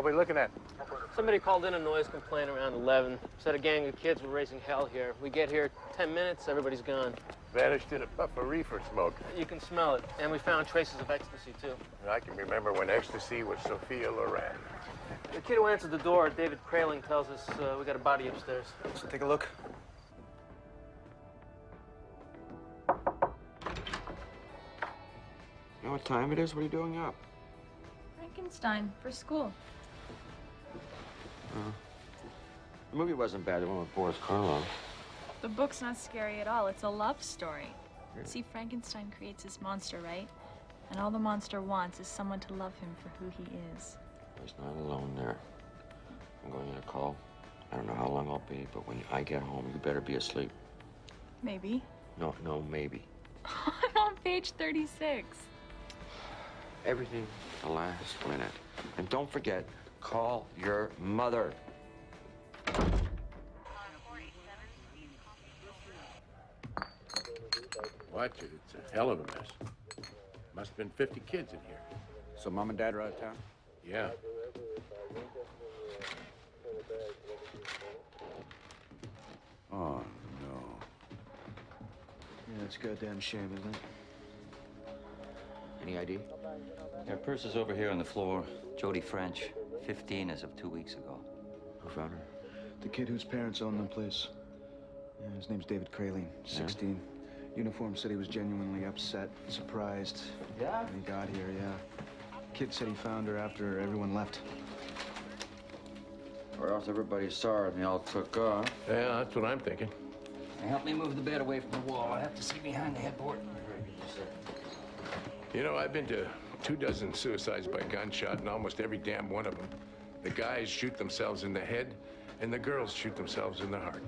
What are we looking at? Somebody called in a noise complaint around 11. Said a gang of kids were raising hell here. We get here 10 minutes, everybody's gone. Vanished in a puff of reefer smoke. You can smell it. And we found traces of ecstasy, too. I can remember when ecstasy was Sophia Loren. The kid who answered the door, David Kraling, tells us we got a body upstairs. So take a look. You know what time it is? What are you doing up? Frankenstein, for school. The movie wasn't bad, the one with Boris Karloff. The book's not scary at all. It's a love story. Really? See, Frankenstein creates this monster, right? And all the monster wants is someone to love him for who he is. He's not alone there. I'm going in a call. I don't know how long I'll be, but when I get home, you better be asleep. Maybe. No, maybe. I'm on page 36. Everything the last minute. And don't forget, call your mother. Watch it. It's a hell of a mess. Must have been 50 kids in here. So Mom and Dad are out of town? Yeah. Oh, no. Yeah, it's a goddamn shame, isn't it? Any ID? Her purse is over here on the floor. Jody French, 15 as of 2 weeks ago. Who found her? The kid whose parents own the place. Yeah, his name's David Kraling, 16. Uniform said he was genuinely upset, surprised. Yeah? When he got here, yeah. Kid said he found her after everyone left. Or else everybody saw her and they all took off. Yeah, that's what I'm thinking. Help me move the bed away from the wall. I have to see behind the headboard. You know, I've been to 24 suicides by gunshot, and almost every damn one of them, the guys shoot themselves in the head, and the girls shoot themselves in the heart.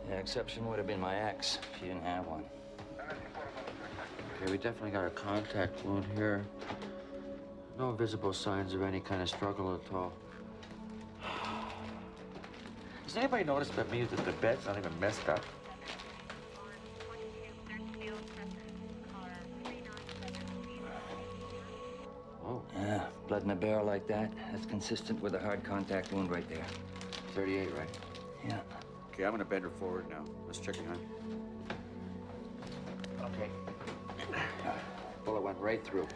The exception would have been my ex. She didn't have one. Okay, we definitely got a contact wound here. No visible signs of any kind of struggle at all. Does anybody notice but me that the bed's not even messed up? Oh. Yeah, blood in a barrel like that. That's consistent with a hard contact wound right there. 38, right? Yeah. Okay, I'm gonna bend her forward now. Let's check behind. Okay. Bullet went right through.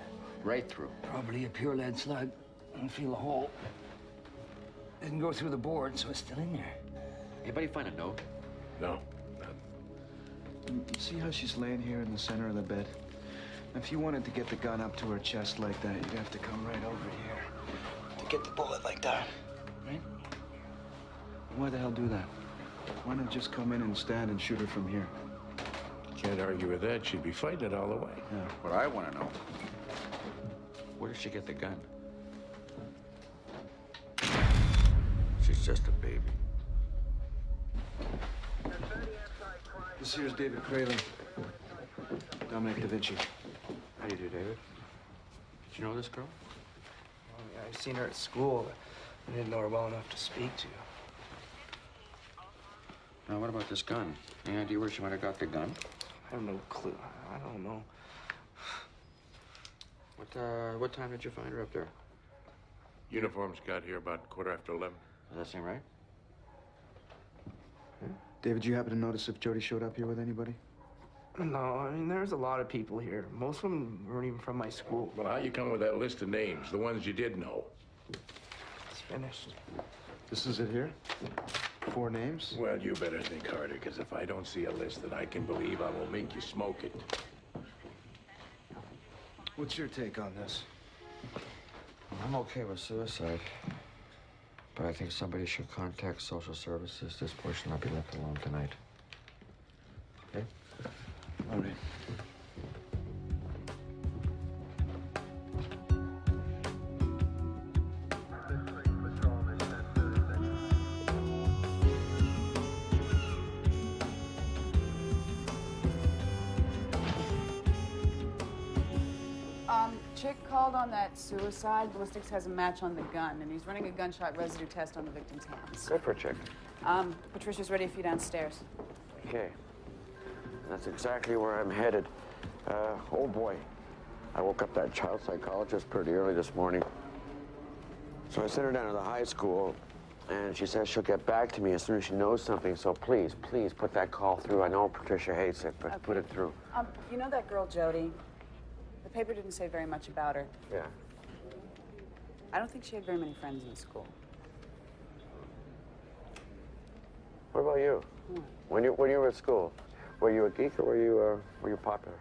Right through. Probably a pure lead slug. I don't feel a hole. Didn't go through the board, so it's still in there. Anybody find a note? No. See how she's laying here in the center of the bed? If you wanted to get the gun up to her chest like that, you'd have to come right over here to get the bullet like that, right? Why the hell do that? Why not just come in and stand and shoot her from here? Can't argue with that. She'd be fighting it all the way. Yeah. What I want to know. Where did she get the gun? She's just a baby. This here's David Kraling. Dominic Da Vinci. How do you do, David? Did you know this girl? Oh, yeah, I've seen her at school, but I didn't know her well enough to speak to. Now, what about this gun? Any idea where she might have got the gun? I have no clue. I don't know. What time did you find her up there? Uniforms got here about 11:15. Does that seem right? David, you happen to notice if Jody showed up here with anybody? No, I mean, there's a lot of people here. Most of them weren't even from my school. Well, how you come with that list of names, the ones you did know? It's finished. This is it here? 4 names? Well, you better think harder, because if I don't see a list that I can believe, I will make you smoke it. What's your take on this? I'm okay with suicide. But I think somebody should contact social services. This boy should not be left alone tonight. Okay? All right. Chick called on that suicide. Ballistics has a match on the gun, and he's running a gunshot residue test on the victim's hands. Good for a chick. Patricia's ready for you downstairs. Okay. That's exactly where I'm headed. Oh boy. I woke up that child psychologist pretty early this morning. So I sent her down to the high school, and she says she'll get back to me as soon as she knows something. So please, please put that call through. I know Patricia hates it, but put it through. You know that girl, Jody? The paper didn't say very much about her. Yeah. I don't think she had very many friends in the school. What about you? When you were at school, were you a geek or were you popular?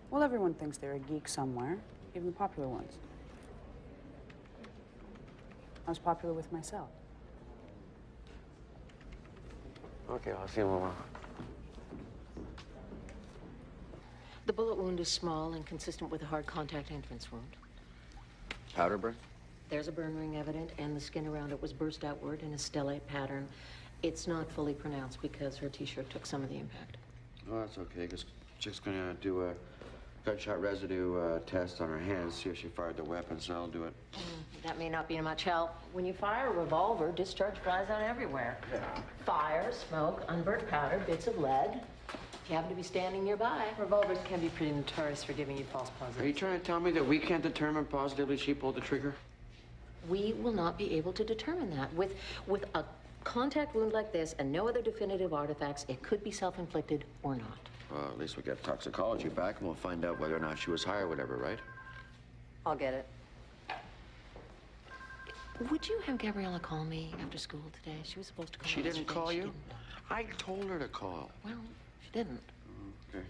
Well, everyone thinks they're a geek somewhere, even the popular ones. I was popular with myself. Okay, I'll see you in a little while. The bullet wound is small and consistent with a hard contact entrance wound. Powder burn? There's a burn ring evident, and the skin around it was burst outward in a stellate pattern. It's not fully pronounced because her t-shirt took some of the impact. Oh, that's okay, because Chick's gonna do a gunshot residue test on her hands, see if she fired the weapon, so I'll do it. That may not be much help. When you fire a revolver, discharge flies out everywhere. Yeah. Fire, smoke, unburnt powder, bits of lead. If you happen to be standing nearby. Revolvers can be pretty notorious for giving you false positives. Are you trying to tell me that we can't determine positively she pulled the trigger? We will not be able to determine that. With a contact wound like this and no other definitive artifacts, it could be self-inflicted or not. Well, at least we get toxicology back, and we'll find out whether or not she was high or whatever, right? I'll get it. Would you have Gabriella call me after school today? She was supposed to call She me didn't yesterday. call She you? didn't. I told her to call. Well, she didn't. Okay,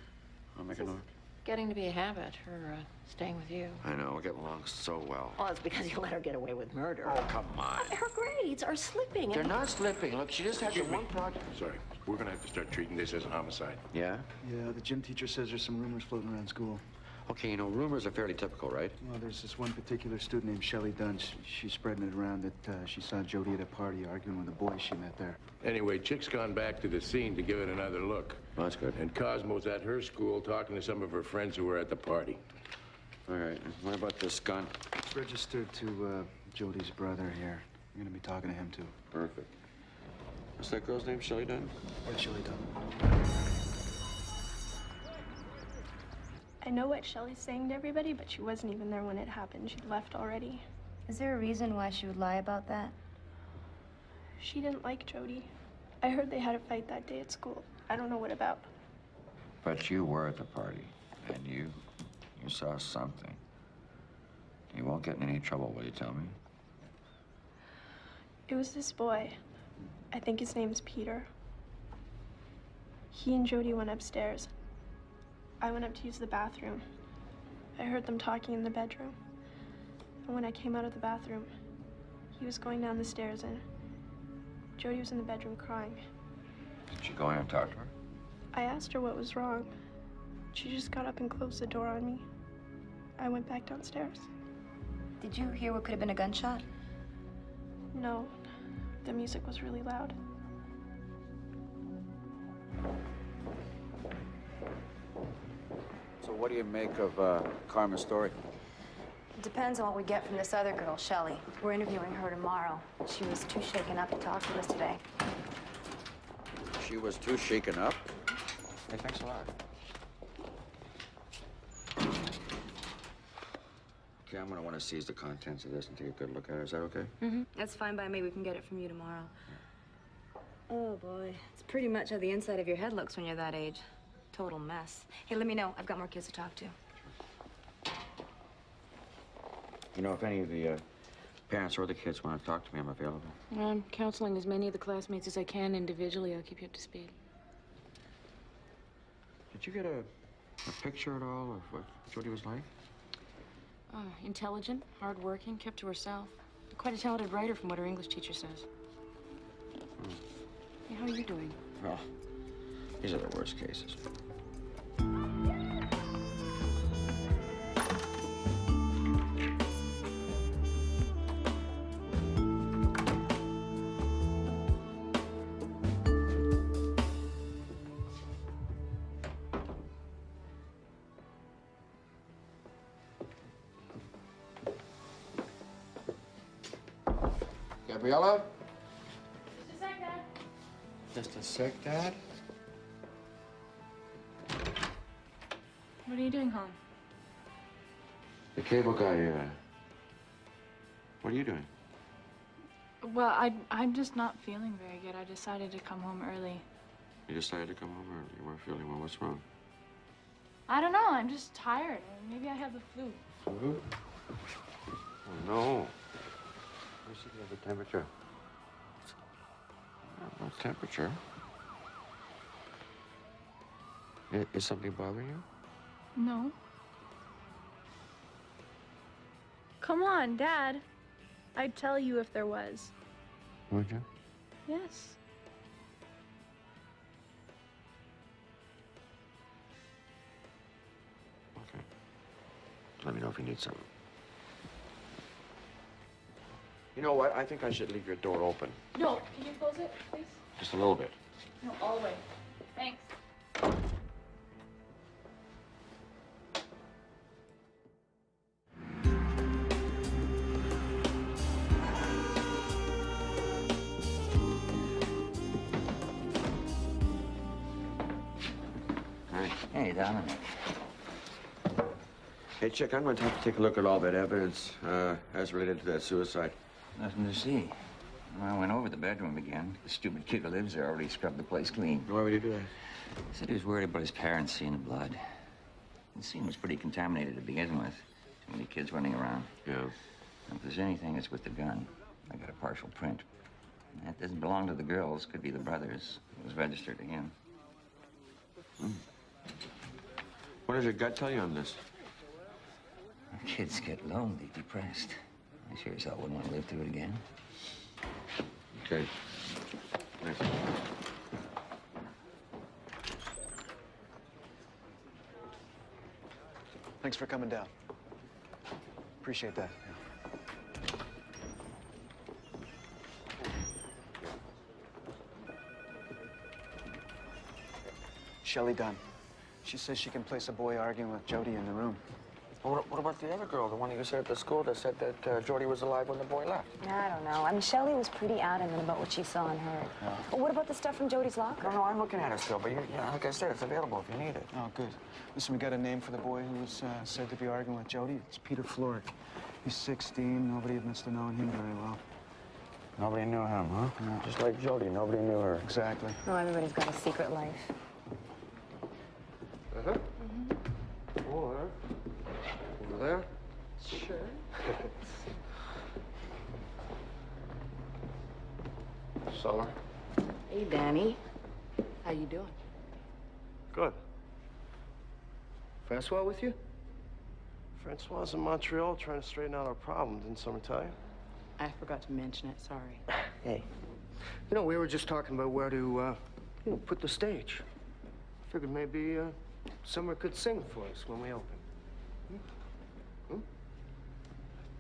I'll make a note. Getting to be a habit, her staying with you. I know, we're getting along so well. Well, it's because you let her get away with murder. Oh, come on. Her grades are slipping. They're not slipping. Look, she just had the one project. Sorry, we're gonna have to start treating this as a homicide. Yeah? Yeah, the gym teacher says there's some rumors floating around school. Okay, you know, rumors are fairly typical, right? Well, there's this one particular student named Shelley Dunn. She's spreading it around that she saw Jody at a party arguing with a boy she met there. Anyway, Chick's gone back to the scene to give it another look. Oh, that's good. And Cosmo's at her school talking to some of her friends who were at the party. All right, what about this gun? It's registered to Jody's brother here. I'm gonna be talking to him, too. Perfect. What's that girl's name, Shelley Dunn? Yeah, Shelley Dunn. I know what Shelley's saying to everybody, but she wasn't even there when it happened. She'd left already. Is there a reason why she would lie about that? She didn't like Jody. I heard they had a fight that day at school. I don't know what about. But you were at the party, and you saw something. You won't get in any trouble, will you tell me? It was this boy. I think his name's Peter. He and Jody went upstairs. I went up to use the bathroom. I heard them talking in the bedroom. And when I came out of the bathroom, he was going down the stairs and Jody was in the bedroom crying. Did you go in and talk to her? I asked her what was wrong. She just got up and closed the door on me. I went back downstairs. Did you hear what could have been a gunshot? No, the music was really loud. So what do you make of Carmen's story? It depends on what we get from this other girl, Shelley. We're interviewing her tomorrow. She was too shaken up to talk to us today. She was too shaken up? Hey, thanks a lot. Okay, I'm gonna want to seize the contents of this and take a good look at it. Is that okay? Mm-hmm. That's fine by me. We can get it from you tomorrow. Oh, boy. It's pretty much how the inside of your head looks when you're that age. Total mess. Hey, let me know. I've got more kids to talk to. You know, if any of the parents or the kids want to talk to me, I'm available. I'm counseling as many of the classmates as I can individually. I'll keep you up to speed. Did you get a picture at all of what Jody was like? Intelligent, hardworking, kept to herself. Quite a talented writer from what her English teacher says. Hey, how are you doing? Well, these are the worst cases. Gabriella? Just a sec, Dad. Just a sec, Dad. What are you doing home? The cable guy What are you doing? Well, I'm just not feeling very good. I decided to come home early. You decided to come home early. You weren't feeling well. What's wrong? I don't know. I'm just tired. Maybe I have the flu. Flu? Oh, no. Let me see if you have the temperature. No temperature. Is something bothering you? No. Come on, Dad. I'd tell you if there was. Would you? Yes. Okay. Let me know if you need something. You know what? I think I should leave your door open. No, can you close it, please? Just a little bit. No, all the way. Thanks. Hey, Dominic. Hey, Chick, I'm going to have to take a look at all that evidence as related to that suicide. Nothing to see. Well, I went over the bedroom again. The stupid kid who lives there already scrubbed the place clean. Why would you do that? Said he was worried about his parents seeing the blood. The scene was pretty contaminated to begin with. Too many kids running around. Yeah. If there's anything, it's with the gun. I got a partial print. That doesn't belong to the girls. Could be the brothers. It was registered to him. What does your gut tell you on this? Kids get lonely, depressed. I sure as hell wouldn't want to live through it again. Okay. Thanks. Thanks for coming down. Appreciate that. Shelley Dunn. She says she can place a boy arguing with Jody in the room. Well, what about the other girl, the one that you said at the school that said that Jordy was alive when the boy left? I don't know. I mean, Shelley was pretty adamant about what she saw and heard. Yeah. But what about the stuff from Jody's locker? No, I'm looking at it still, but like I said, it's available if you need it. Oh, good. Listen, we got a name for the boy who was said to be arguing with Jody. It's Peter Floric. He's 16. Nobody admits to knowing him very well. Nobody knew him, huh? No. Just like Jody, nobody knew her. Exactly. No, everybody's got a secret life. Uh-huh. Over there? Sure. Summer. Hey, Danny. How you doing? Good. Francois with you? Francois in Montreal trying to straighten out our problem. Didn't Summer tell you? I forgot to mention it. Sorry. Hey. You know, we were just talking about where to, put the stage. Figured maybe, Summer could sing for us when we open.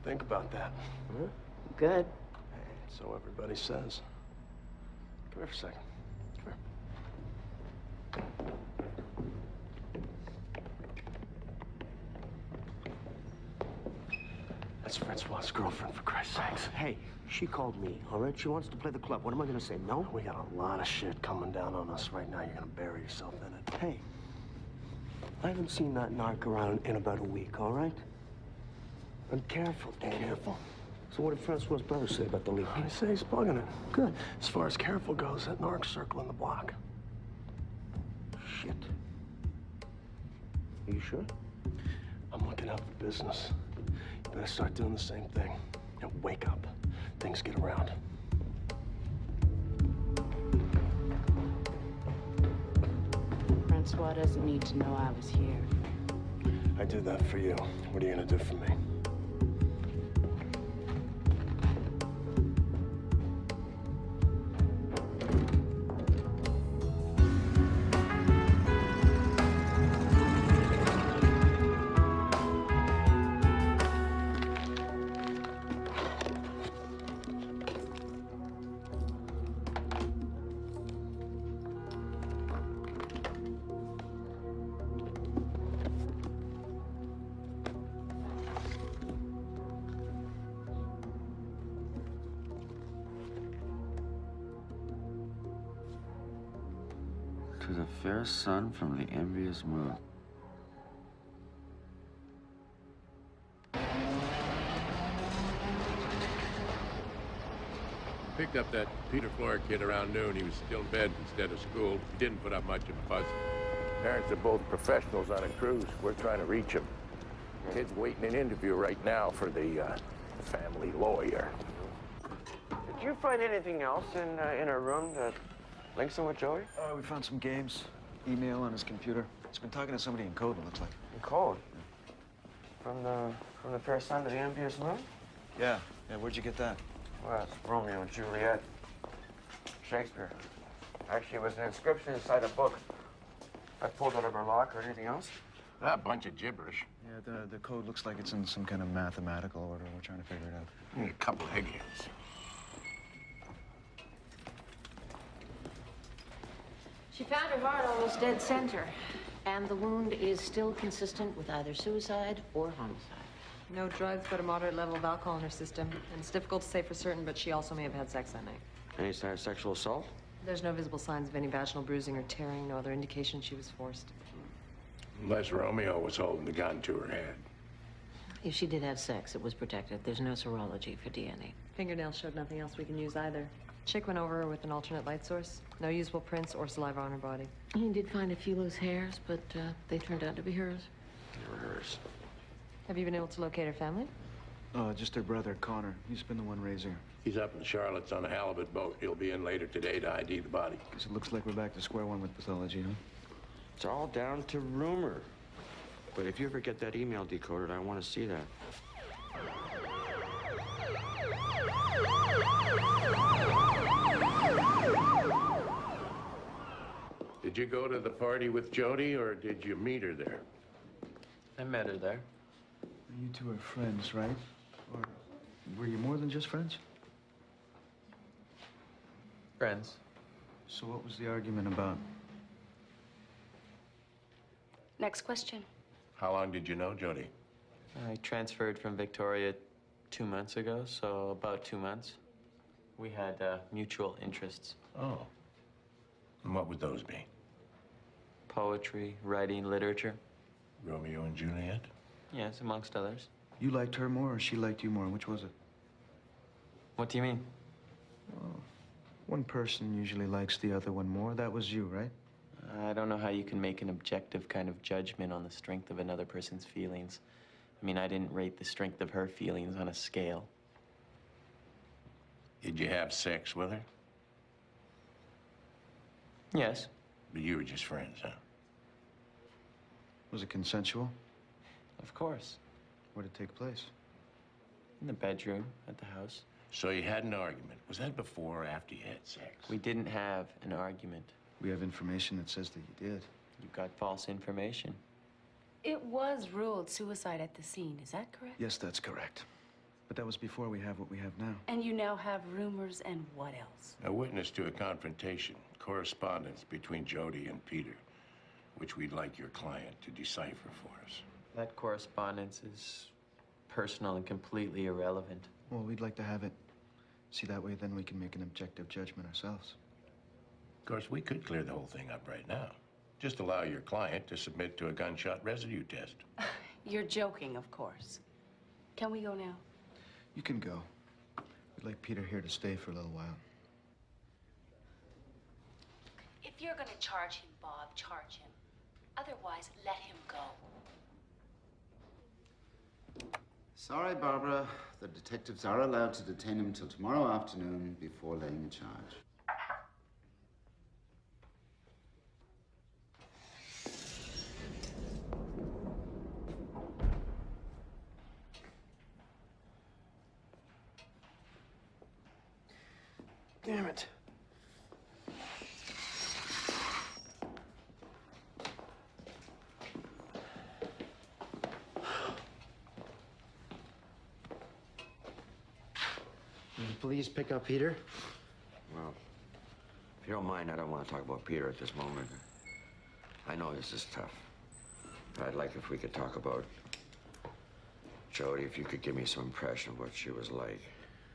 Think about that. Huh? Good. So everybody says. Come here for a second. Come here. That's Francois' girlfriend, for Christ's sakes. Hey, she called me, all right? She wants to play the club. What am I gonna say, no? We got a lot of shit coming down on us right now. You're gonna bury yourself in it. Hey, I haven't seen that narc around in about a week, all right? I'm careful, Danny. Careful. So what did Francois' brother say about the leak? I say he's bugging it. Good. As far as careful goes, that narc's circling the block. Shit. Are you sure? I'm looking out for business. You better start doing the same thing. And wake up. Things get around. Francois doesn't need to know I was here. I do that for you. What are you gonna do for me? To the fair sun from the envious moon. Picked up that Peter Flora kid around noon. He was still in bed instead of school. He didn't put up much of a fuss. Parents are both professionals on a cruise. We're trying to reach him. Kid's waiting an interview right now for the family lawyer. Did you find anything else in her room that links him with Joey? We found some games, email on his computer. He's been talking to somebody in code, it looks like. In code? From the fair son to the envious moon? Yeah. Where'd you get that? Well, it's Romeo and Juliet. Shakespeare. Actually, it was an inscription inside a book. I pulled out of her locker. Anything else? A bunch of gibberish. Yeah, the code looks like it's in some kind of mathematical order. We're trying to figure it out. A couple eggheads. She found her heart almost dead center, and the wound is still consistent with either suicide or homicide. No drugs, but a moderate level of alcohol in her system. And it's difficult to say for certain, but she also may have had sex that night. Any sign of sexual assault? There's no visible signs of any vaginal bruising or tearing, no other indication she was forced. Unless Romeo was holding the gun to her head. If she did have sex, it was protected. There's no serology for DNA. Fingernails showed nothing else we can use either. Chick went over her with an alternate light source. No usable prints or saliva on her body. He did find a few loose hairs, but they turned out to be hers. They were hers. Have you been able to locate her family? Just her brother, Connor. He's been the one raising her. He's up in Charlotte's on a halibut boat. He'll be in later today to ID the body. Guess it looks like we're back to square one with pathology, huh? It's all down to rumor. But if you ever get that email decoded, I want to see that. Did you go to the party with Jody, or did you meet her there? I met her there. You two are friends, right? Or were you more than just friends? Friends. So what was the argument about? Next question. How long did you know Jody? I transferred from Victoria 2 months ago, so about 2 months. We had mutual interests. Oh. And what would those be? Poetry, writing, literature. Romeo and Juliet? Yes, amongst others. You liked her more or she liked you more? Which was it? What do you mean? Well, one person usually likes the other one more. That was you, right? I don't know how you can make an objective kind of judgment on the strength of another person's feelings. I mean, I didn't rate the strength of her feelings on a scale. Did you have sex with her? Yes. But you were just friends, huh? Was it consensual? Of course. Where did it take place? In the bedroom at the house. So you had an argument. Was that before or after you had sex? We didn't have an argument. We have information that says that you did. You got false information. It was ruled suicide at the scene, is that correct? Yes, that's correct. But that was before we have what we have now. And you now have rumors and what else? A witness to a confrontation, correspondence between Jody and Peter, which we'd like your client to decipher for us. That correspondence is personal and completely irrelevant. Well, we'd like to have it. See, that way then we can make an objective judgment ourselves. Of course, we could clear the whole thing up right now. Just allow your client to submit to a gunshot residue test. You're joking, of course. Can we go now? You can go. We'd like Peter here to stay for a little while. If you're gonna charge him, Bob, charge him. Otherwise, let him go. Sorry, Barbara. The detectives are allowed to detain him till tomorrow afternoon before laying a charge. Damn it. Did the police pick up Peter? Well, if you don't mind, I don't want to talk about Peter at this moment. I know this is tough. But I'd like if we could talk about Jody, if you could give me some impression of what she was like.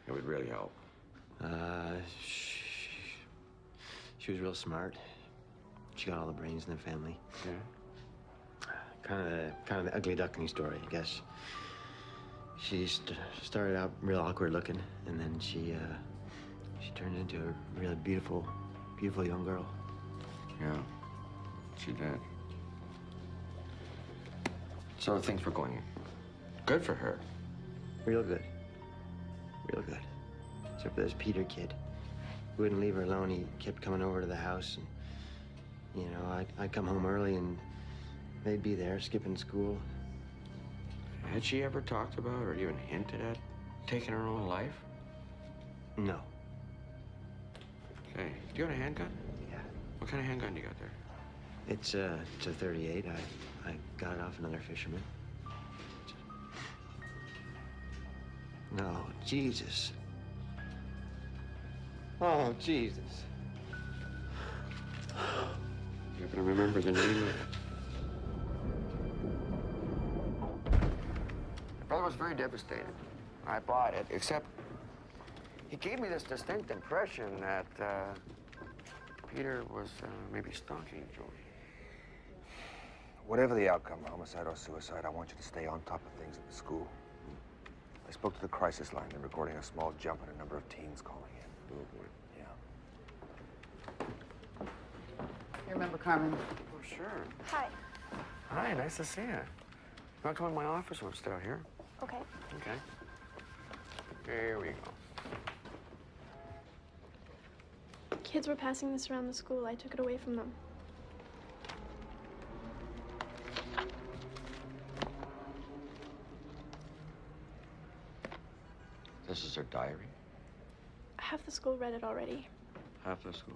It would really help. She was real smart. She got all the brains in the family. Yeah. Kind of the ugly duckling story, I guess. She started out real awkward looking, and then she She turned into a really beautiful, beautiful young girl. Yeah, she did. So things were going good for her. Real good. Real good. Except for this Peter kid. He wouldn't leave her alone. He kept coming over to the house. And, you know, I'd come home early and they'd be there skipping school. Had she ever talked about or even hinted at taking her own life? No. Okay. Do you have a handgun? Yeah. What kind of handgun do you got there? It's a 38. I got it off another fisherman. No, Jesus. Oh, Jesus. You're gonna remember the name of it. My brother was very devastated. I bought it, except he gave me this distinct impression that Peter was maybe stalking Jody. Whatever the outcome, homicide or suicide, I want you to stay on top of things at the school. I spoke to the crisis line. They're recording a small jump in a number of teens calling in. Oh, boy. Yeah. You remember Carmen? Oh, sure. Hi. Hi, nice to see you. You want to come in my office? We'll stay out here. Okay. Okay. Here we go. Kids were passing this around the school. I took it away from them. This is her diary. Half the school read it already. Half the school.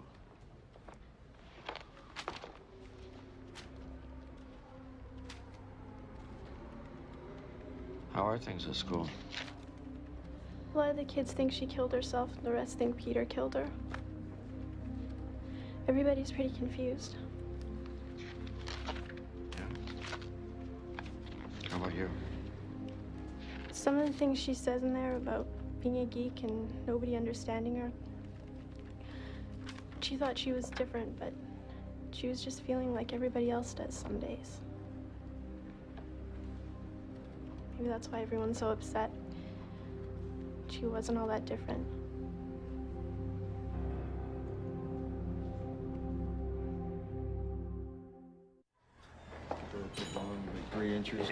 How are things at school? A lot of the kids think she killed herself, and the rest think Peter killed her. Everybody's pretty confused. How about you? Some of the things she says in there about being a geek and nobody understanding her. She thought she was different, but she was just feeling like everybody else does some days. Maybe that's why everyone's so upset. She wasn't all that different. Long 3 inches.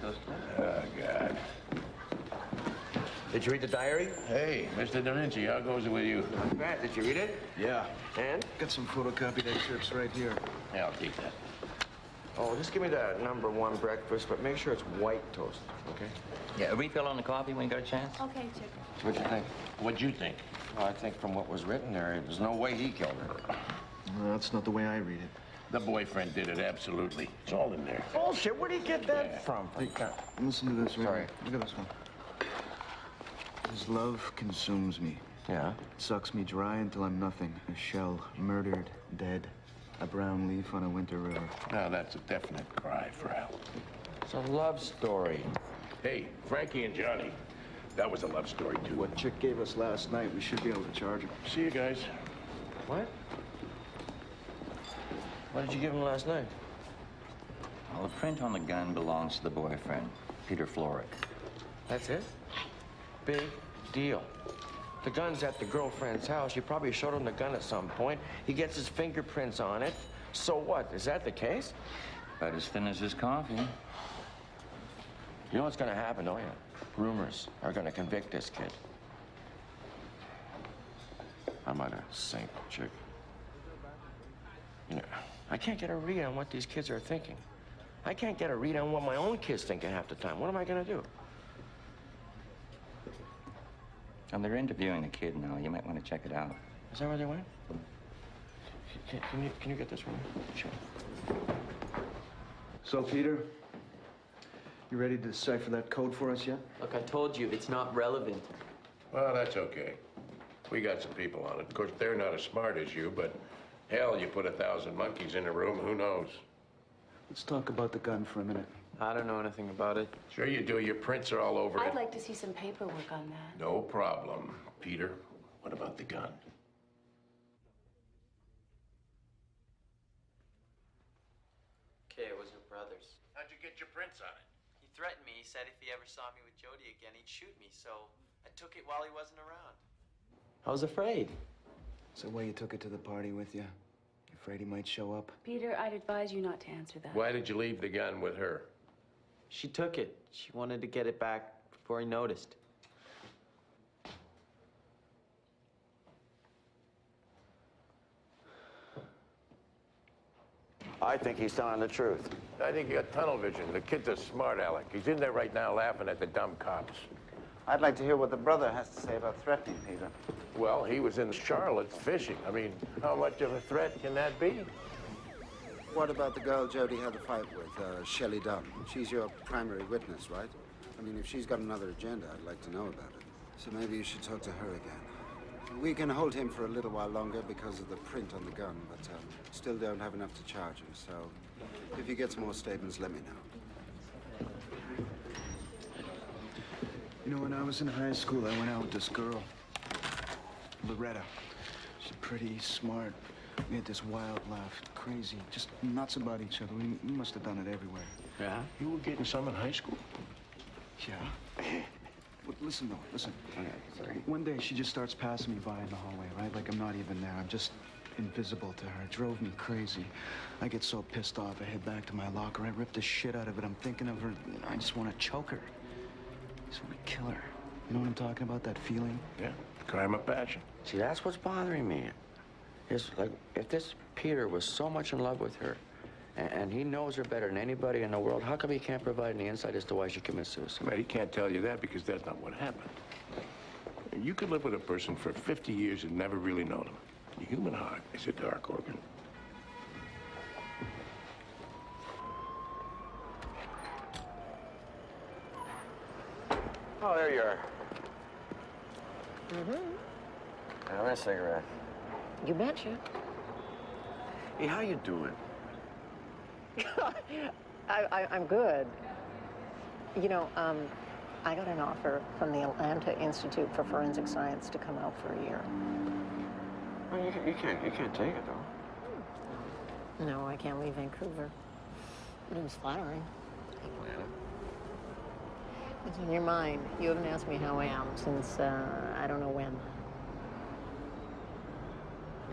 Oh, God. Did you read the diary? Hey, Mr. Da Vinci, how goes it with you? Not bad. Did you read it? Yeah. And? Got some photocopied excerpts right here. Yeah, I'll take that. Oh, just give me the #1 breakfast, but make sure it's white toast, okay? Yeah, a refill on the coffee when you got a chance? Okay, Chick. What'd you think? What'd you think? Well, I think from what was written there, there's no way he killed her. No, that's not the way I read it. The boyfriend did it, absolutely. It's all in there. Bullshit, where'd he get that from? Listen to this, right? Sorry. Look at this one. His love consumes me. Yeah? Sucks me dry until I'm nothing. A shell, murdered, dead. A brown leaf on a winter river. Now, that's a definite cry for help. It's a love story. Hey, Frankie and Johnny, that was a love story, too. What Chick gave us last night, we should be able to charge him. See you guys. What? What did you give him last night? Well, the print on the gun belongs to the boyfriend, Peter Florick. That's it? Big deal. The gun's at the girlfriend's house. You probably showed him the gun at some point. He gets his fingerprints on it. So what? Is that the case? About as thin as his coffee. You know what's gonna happen, don't you? Rumors are gonna convict this kid. I'm gonna sink, Chick. You know, I can't get a read on what these kids are thinking. I can't get a read on what my own kids thinking half the time. What am I gonna do? And they're interviewing the kid now. You might want to check it out. Is that where they went? Can you get this for me? Sure. So, Peter, you ready to decipher that code for us yet? Look, I told you, it's not relevant. Well, that's okay. We got some people on it. Of course, they're not as smart as you, but hell, you put 1,000 monkeys in a room, who knows? Let's talk about the gun for a minute. I don't know anything about it. Sure you do. Your prints are all over I'd it. like to see some paperwork on that. No problem. Peter, what about the gun? Okay, it was her brother's. How'd you get your prints on it? He threatened me. He said if he ever saw me with Jody again, he'd shoot me. So I took it while he wasn't around. I was afraid. So why you took it to the party with you? You afraid he might show up? Peter, I'd advise you not to answer that. Why did you leave the gun with her? She took it. She wanted to get it back before he noticed. I think he's telling the truth. I think you got tunnel vision. The kid's a smart aleck. He's in there right now laughing at the dumb cops. I'd like to hear what the brother has to say about threatening Peter. Well, he was in Charlotte fishing. I mean, how much of a threat can that be? What about the girl Jody had a fight with, Shelley Dunn? She's your primary witness, right? I mean, if she's got another agenda, I'd like to know about it. So maybe you should talk to her again. We can hold him for a little while longer because of the print on the gun, but still don't have enough to charge him. So if you get some more statements, let me know. You know, when I was in high school, I went out with this girl, Loretta. She's pretty, smart. We had this wild laugh, crazy, just nuts about each other. We must have done it everywhere. Yeah? You were getting some in high school? Yeah. But listen, though, listen. Okay, sorry. One day, she just starts passing me by in the hallway, right? Like I'm not even there. I'm just invisible to her. It drove me crazy. I get so pissed off, I head back to my locker. I rip the shit out of it. I'm thinking of her. I just want to choke her. I just want to kill her. You know what I'm talking about? That feeling? Yeah. Crime of passion. See, that's what's bothering me. It's like, if this Peter was so much in love with her, and he knows her better than anybody in the world, how come he can't provide any insight as to why she commits suicide? Well, he can't tell you that because that's not what happened. You could live with a person for 50 years and never really know them. The human heart is a dark organ. Oh, there you are. Mm-hmm. Have a cigarette. You betcha. Hey, how you doing? I'm good. You know, I got an offer from the Atlanta Institute for Forensic Science to come out for a year. Well, you can't take it, though. No, I can't leave Vancouver. But it was flattering. Atlanta? It's in your mind. You haven't asked me how I am since, I don't know when.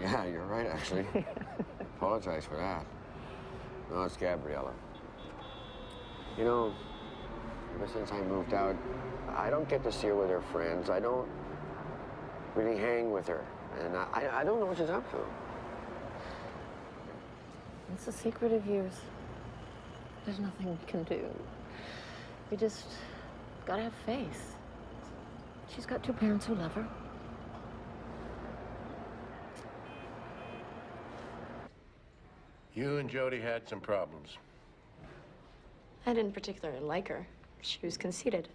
Yeah, you're right, actually. Apologize for that. No, it's Gabriella. You know, ever since I moved out, I don't get to see her with her friends. I don't really hang with her. And I don't know what she's up to. It's a secret of yours. There's nothing we can do. We just gotta have faith. She's got two parents who love her. You and Jody had some problems. I didn't particularly like her. She was conceited.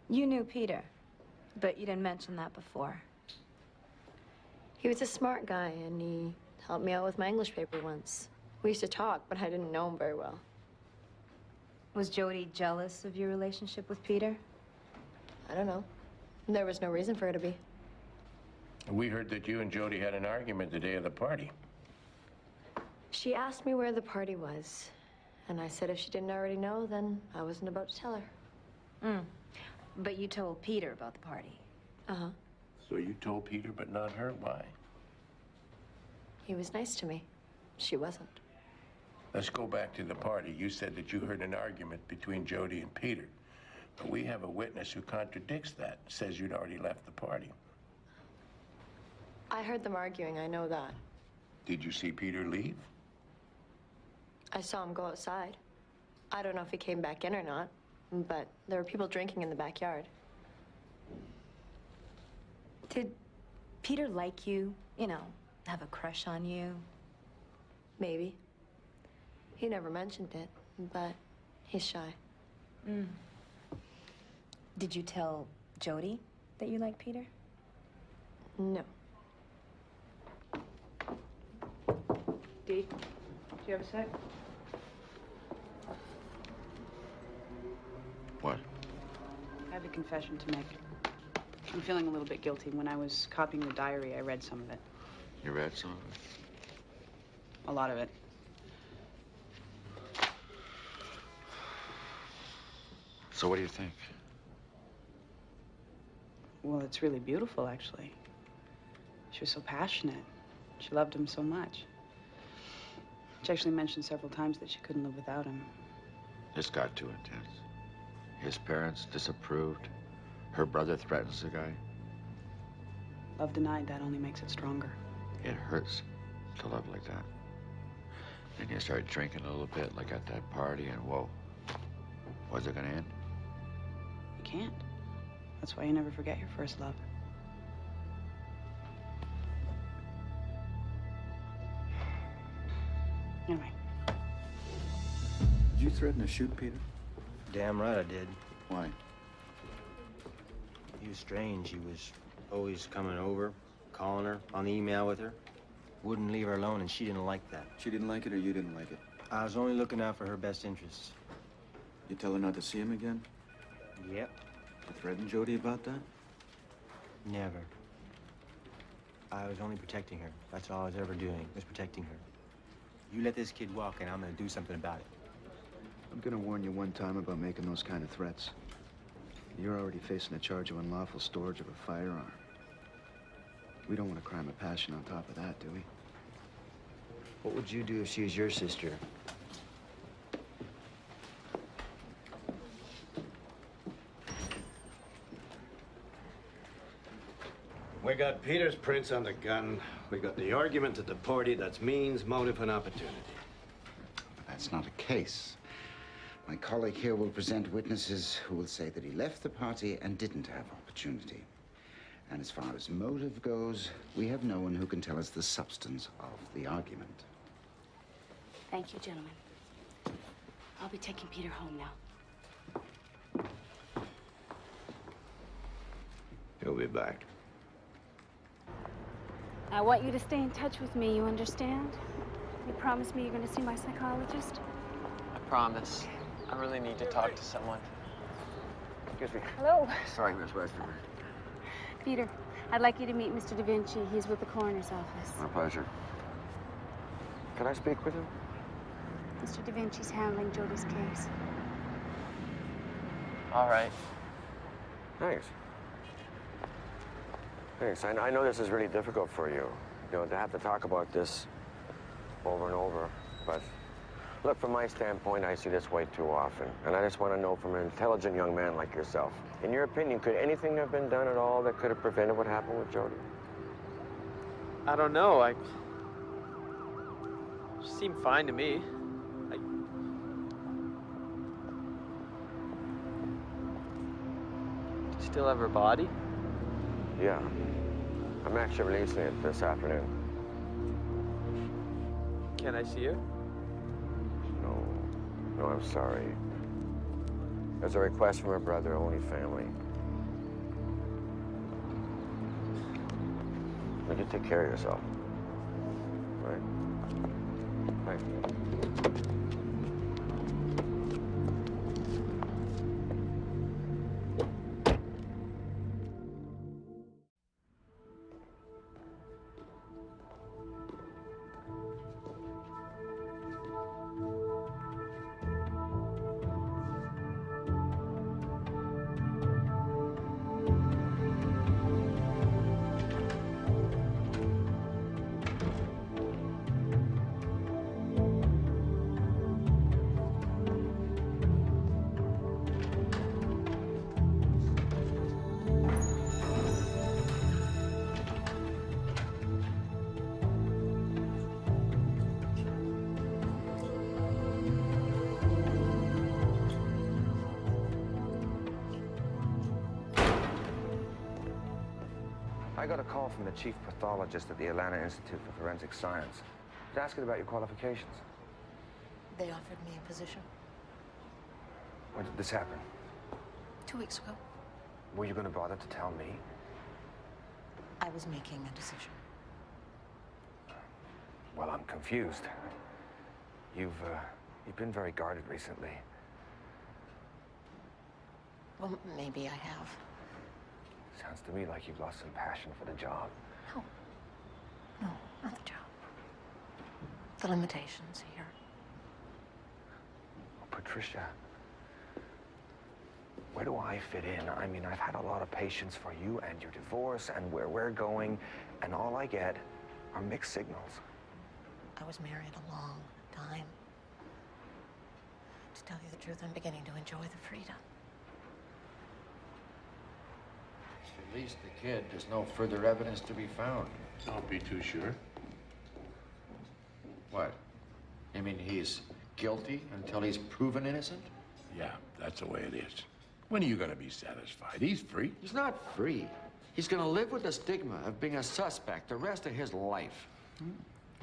You knew Peter, but you didn't mention that before. He was a smart guy, and he helped me out with my English paper once. We used to talk, but I didn't know him very well. Was Jody jealous of your relationship with Peter? I don't know. There was no reason for her to be. We heard that you and Jody had an argument the day of the party. She asked me where the party was, and I said if she didn't already know, then I wasn't about to tell her. But you told Peter about the party. Uh-huh. So you told Peter, but not her? Why? He was nice to me. She wasn't. Let's go back to the party. You said that you heard an argument between Jody and Peter. But we have a witness who contradicts that, says you'd already left the party. I heard them arguing, I know that. Did you see Peter leave? I saw him go outside. I don't know if he came back in or not, but there were people drinking in the backyard. Did Peter like you? You know, have a crush on you? Maybe. He never mentioned it, but he's shy. Did you tell Jody that you like Peter? No. Dee, do you have a sec? What? I have a confession to make. I'm feeling a little bit guilty. When I was copying the diary, I read some of it. You read some of it? A lot of it. So what do you think? Well, it's really beautiful, actually. She was so passionate. She loved him so much. She actually mentioned several times that she couldn't live without him. This got too intense. His parents disapproved. Her brother threatens the guy. Love denied, that only makes it stronger. It hurts to love like that. Then you start drinking a little bit, like at that party, and whoa. Was it gonna end? You can't. That's why you never forget your first love. Anyway. Did you threaten to shoot Peter? Damn right I did. Why? He was strange. He was always coming over, calling her, on the email with her. Wouldn't leave her alone, and she didn't like that. She didn't like it or you didn't like it? I was only looking out for her best interests. You tell her not to see him again? Yep. You threatened Jody about that? Never. I was only protecting her. That's all I was ever doing, was protecting her. You let this kid walk, and I'm gonna do something about it. I'm gonna warn you one time about making those kind of threats. You're already facing a charge of unlawful storage of a firearm. We don't want a crime of passion on top of that, do we? What would you do if she was your sister? We got Peter's prints on the gun. We got the argument at the party. That's means, motive, and opportunity. But that's not a case. My colleague here will present witnesses who will say that he left the party and didn't have opportunity. And as far as motive goes, we have no one who can tell us the substance of the argument. Thank you, gentlemen. I'll be taking Peter home now. He'll be back. I want you to stay in touch with me, you understand? You promise me you're going to see my psychologist? I promise. I really need to talk to someone. Excuse me. Hello. Sorry, Miss Westerman. Peter, I'd like you to meet Mr. Da Vinci. He's with the coroner's office. My pleasure. Can I speak with him? Mr. Da Vinci's handling Jody's case. All right. Thanks. Thanks. I know this is really difficult for you, to have to talk about this over and over. But look, from my standpoint, I see this way too often. And I just want to know from an intelligent young man like yourself, in your opinion, could anything have been done at all that could have prevented what happened with Jody? I don't know. She seemed fine to me. Do you still have her body? Yeah. I'm actually releasing it this afternoon. Can I see her? No, I'm sorry. There's a request from her brother, only family. But you take care of yourself. Right? Right. I got a call from the chief pathologist at the Atlanta Institute for Forensic Science. He's asking about your qualifications. They offered me a position When did this happen? 2 weeks ago. Were you going to bother to tell me? I was making a decision. Well, I'm confused. You've been very guarded recently. Well, maybe I have. Sounds to me like you've lost some passion for the job. No. No, not the job. The limitations here. Oh, Patricia. Where do I fit in? I mean, I've had a lot of patience for you and your divorce and where we're going, and all I get are mixed signals. I was married a long time. To tell you the truth, I'm beginning to enjoy the freedom. At least the kid, there's no further evidence to be found. Don't be too sure. What? You mean he's guilty until he's proven innocent? Yeah, that's the way it is. When are you gonna be satisfied? He's free. He's not free. He's gonna live with the stigma of being a suspect the rest of his life.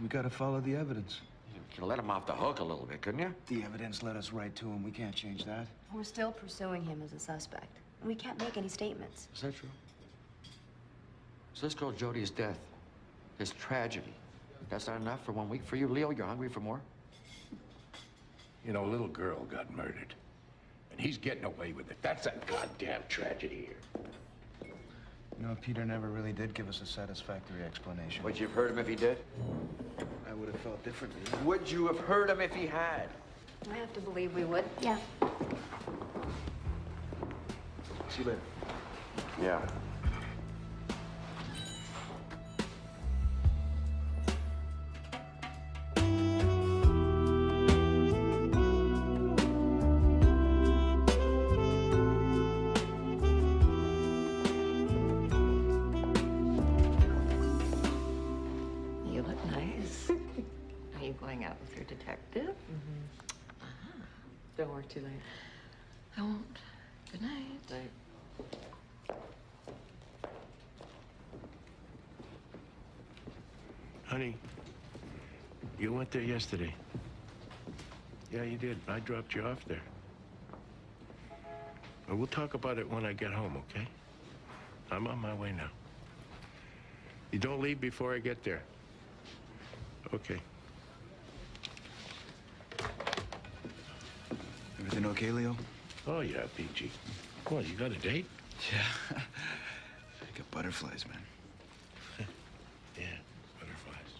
We gotta follow the evidence. You could let him off the hook a little bit, couldn't you? The evidence led us right to him. We can't change that. We're still pursuing him as a suspect. We can't make any statements. Is that true? Cisco Jody's death, his tragedy, that's not enough for 1 week for you, Leo? You're hungry for more? You know, a little girl got murdered. And he's getting away with it. That's a goddamn tragedy here. You know, Peter never really did give us a satisfactory explanation. Would you have heard him if he did? I would have felt differently. Would you have heard him if he had? I have to believe we would. Yeah. See you later. Yeah. You look nice. Are you going out with your detective? Don't work too late. I won't. Good night. Honey, you went there yesterday. Yeah, you did. I dropped you off there. Well, we'll talk about it when I get home, okay? I'm on my way now. You don't leave before I get there. Okay. Everything okay, Leo? Oh, yeah, PG. What, you got a date? Yeah. I got butterflies, man. Yeah, butterflies.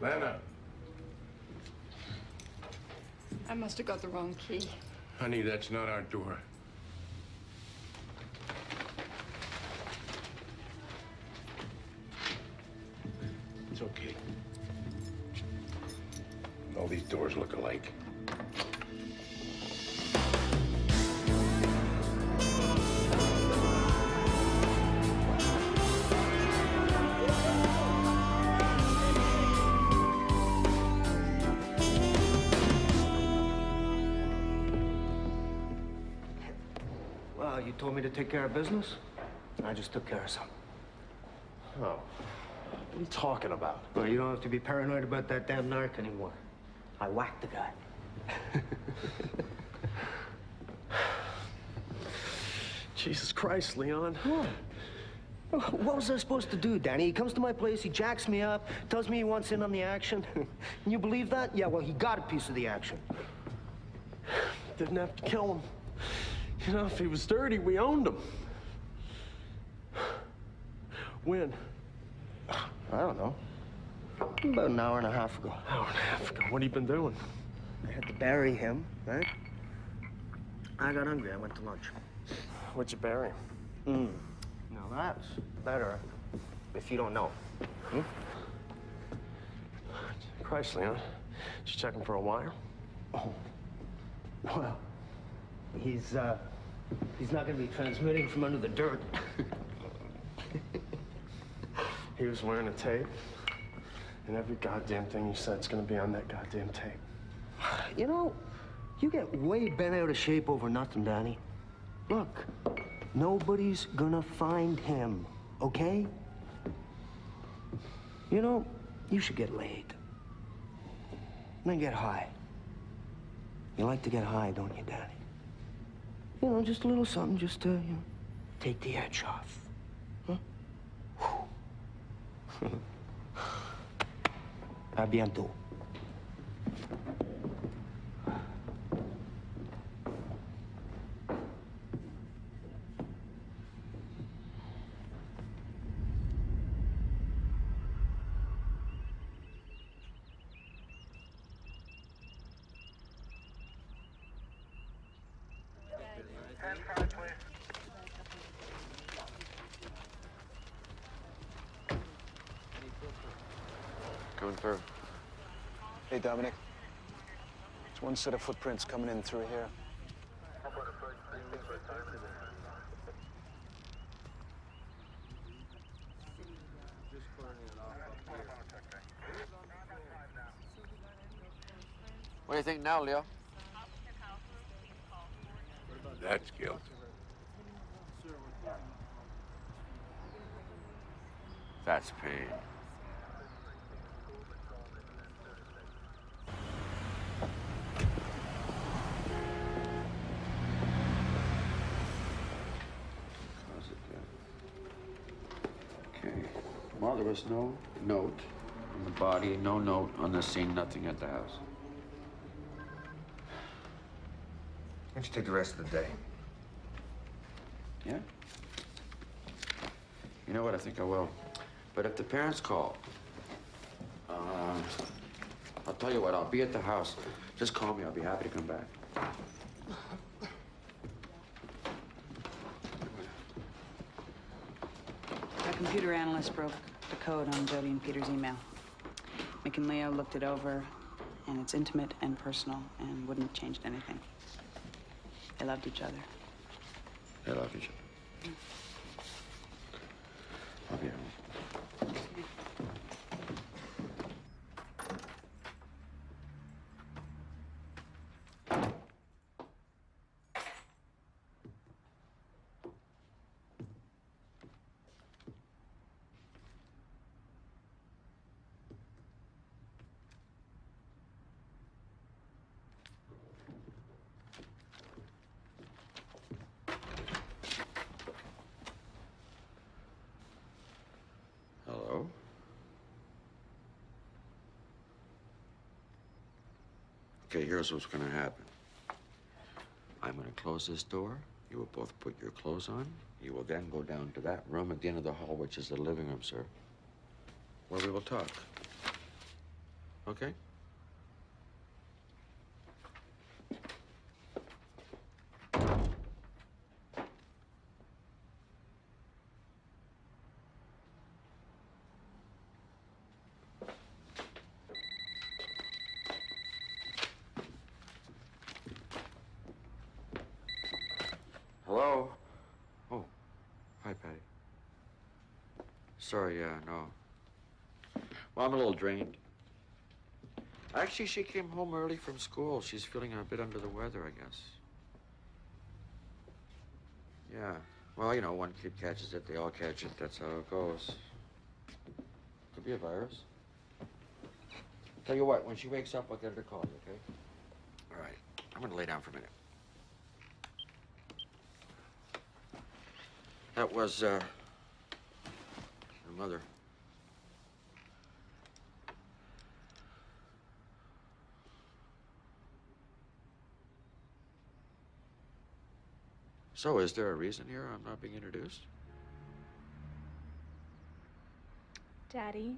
Lana. I must have got the wrong key. Honey, that's not our door. It's okay. All these doors look alike. Well, you told me to take care of business. I just took care of some. Oh, what are you talking about? Well, you don't have to be paranoid about that damn narc anymore. I whacked the guy. Jesus Christ, Leon. What was I supposed to do, Danny? He comes to my place, he jacks me up, tells me he wants in on the action. Can you believe that? Yeah, well, he got a piece of the action. Didn't have to kill him. You know, if he was dirty, we owned him. When? I don't know. About an hour and a half ago. Hour and a half ago. What have you been doing? I had to bury him, right? I got hungry. I went to lunch. What'd you bury him? Now that's better if you don't know. Christ, Leon. Just checking for a wire? Oh. Well, he's not gonna be transmitting from under the dirt. He was wearing a tape, and every goddamn thing you said's gonna be on that goddamn tape. You know, you get way bent out of shape over nothing, Danny. Look, nobody's gonna find him, okay? You know, you should get laid. And then get high. You like to get high, don't you, Danny? You know, just a little something just to, you know, take the edge off. Huh? A bientôt. Coming through. Hey, Dominic. There's one set of footprints coming in through here. What do you think now, Leo? That's guilt. That's pain. Okay. Well, there was no note on the body, no note on the scene, nothing at the house. Why don't you take the rest of the day? Yeah? You know what? I think I will. But if the parents call, I'll tell you what, I'll be at the house. Just call me. I'll be happy to come back. A computer analyst broke the code on Jody and Peter's email. Mick and Leo looked it over, and it's intimate and personal and wouldn't have changed anything. They loved each other. They love each other. I'll be home. Hello? Okay, here's what's gonna happen. I'm gonna close this door. You will both put your clothes on. You will then go down to that room at the end of the hall, which is the living room, sir, where we will talk. Okay? Hello? Oh, hi, Patty. Sorry, yeah, no. Well, I'm a little drained. Actually, she came home early from school. She's feeling a bit under the weather, I guess. Yeah. Well, you know, one kid catches it, they all catch it. That's how it goes. Could be a virus. Tell you what, when she wakes up, I'll get her to call you, okay? All right. I'm gonna lay down for a minute. That was, her mother. So, is there a reason here I'm not being introduced? Daddy,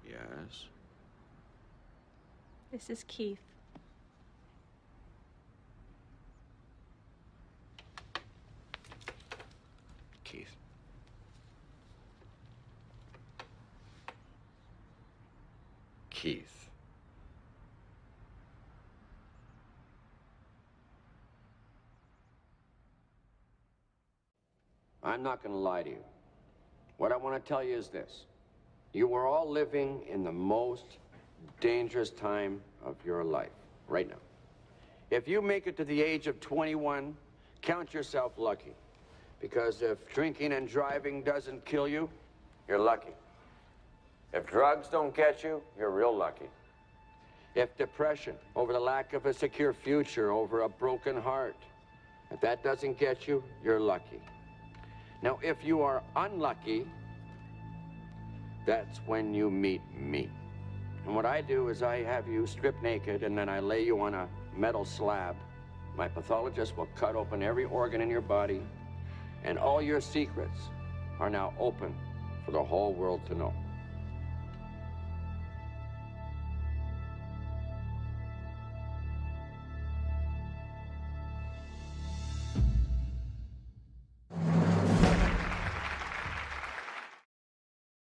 Yes. this is Keith. Keith. Keith. I'm not going to lie to you. What I want to tell you is this. You are all living in the most dangerous time of your life right now. If you make it to the age of 21, count yourself lucky. Because if drinking and driving doesn't kill you, you're lucky. If drugs don't get you, you're real lucky. If depression over the lack of a secure future, over a broken heart, if that doesn't get you, you're lucky. Now, if you are unlucky, that's when you meet me. And what I do is I have you stripped naked and then I lay you on a metal slab. My pathologist will cut open every organ in your body, and all your secrets are now open for the whole world to know.